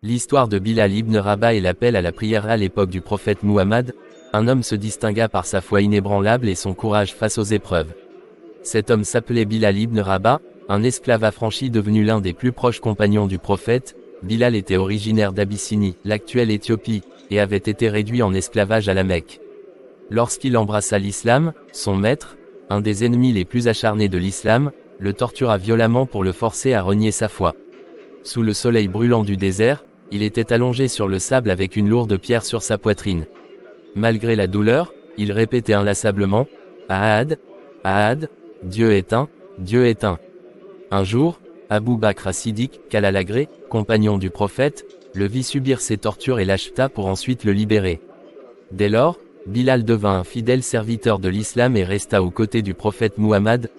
L'histoire de Bilal ibn Rabah et l'appel à la prière à l'époque du prophète Muhammad. Un homme se distingua par sa foi inébranlable et son courage face aux épreuves. Cet homme s'appelait Bilal ibn Rabah, un esclave affranchi devenu l'un des plus proches compagnons du prophète. Bilal était originaire d'Abyssinie, l'actuelle Éthiopie, et avait été réduit en esclavage à la Mecque. Lorsqu'il embrassa l'islam, son maître, un des ennemis les plus acharnés de l'islam, le tortura violemment pour le forcer à renier sa foi. Sous le soleil brûlant du désert, il était allongé sur le sable avec une lourde pierre sur sa poitrine. Malgré la douleur, il répétait inlassablement « Ahad, Ahad, Dieu est un, Dieu est un ». Un jour, Abu Bakr as-Siddiq, Kalalagré, compagnon du prophète, le vit subir ces tortures et l'acheta pour ensuite le libérer. Dès lors, Bilal devint un fidèle serviteur de l'islam et resta aux côtés du prophète Muhammad.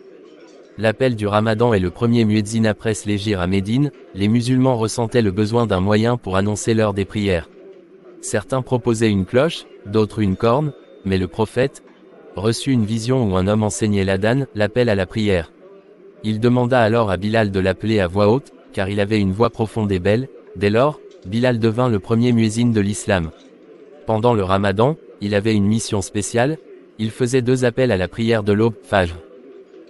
L'appel du Ramadan est le premier muezzin après l'hégire à Médine. Les musulmans ressentaient le besoin d'un moyen pour annoncer l'heure des prières. Certains proposaient une cloche, d'autres une corne, mais le prophète reçut une vision où un homme enseignait l'adhan, l'appel à la prière. Il demanda alors à Bilal de l'appeler à voix haute, car il avait une voix profonde et belle. Dès lors, Bilal devint le premier muezzin de l'islam. Pendant le Ramadan, il avait une mission spéciale. Il faisait 2 appels à la prière de l'aube, Fajr.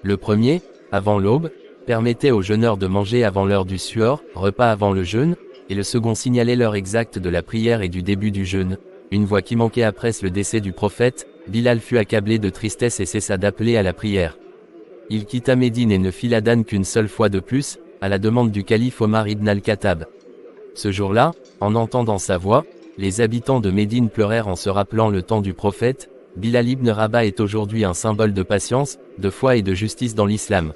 Le premier, avant l'aube, permettait aux jeûneurs de manger avant l'heure du suhoor, repas avant le jeûne, et le second signalait l'heure exacte de la prière et du début du jeûne. Une voix qui manquait après le décès du prophète. Bilal fut accablé de tristesse et cessa d'appeler à la prière. Il quitta Médine et ne fit l'adhan qu'une seule fois de plus, à la demande du calife Omar ibn al-Khattab. Ce jour-là, en entendant sa voix, les habitants de Médine pleurèrent en se rappelant le temps du prophète. Bilal ibn Rabah est aujourd'hui un symbole de patience, de foi et de justice dans l'islam.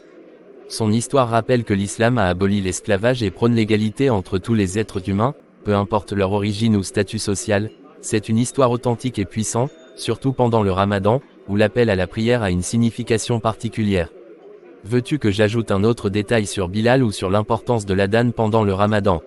Son histoire rappelle que l'islam a aboli l'esclavage et prône l'égalité entre tous les êtres humains, peu importe leur origine ou statut social. C'est une histoire authentique et puissante, surtout pendant le Ramadan, où l'appel à la prière a une signification particulière. Veux-tu que j'ajoute un autre détail sur Bilal ou sur l'importance de l'adhan pendant le Ramadan ?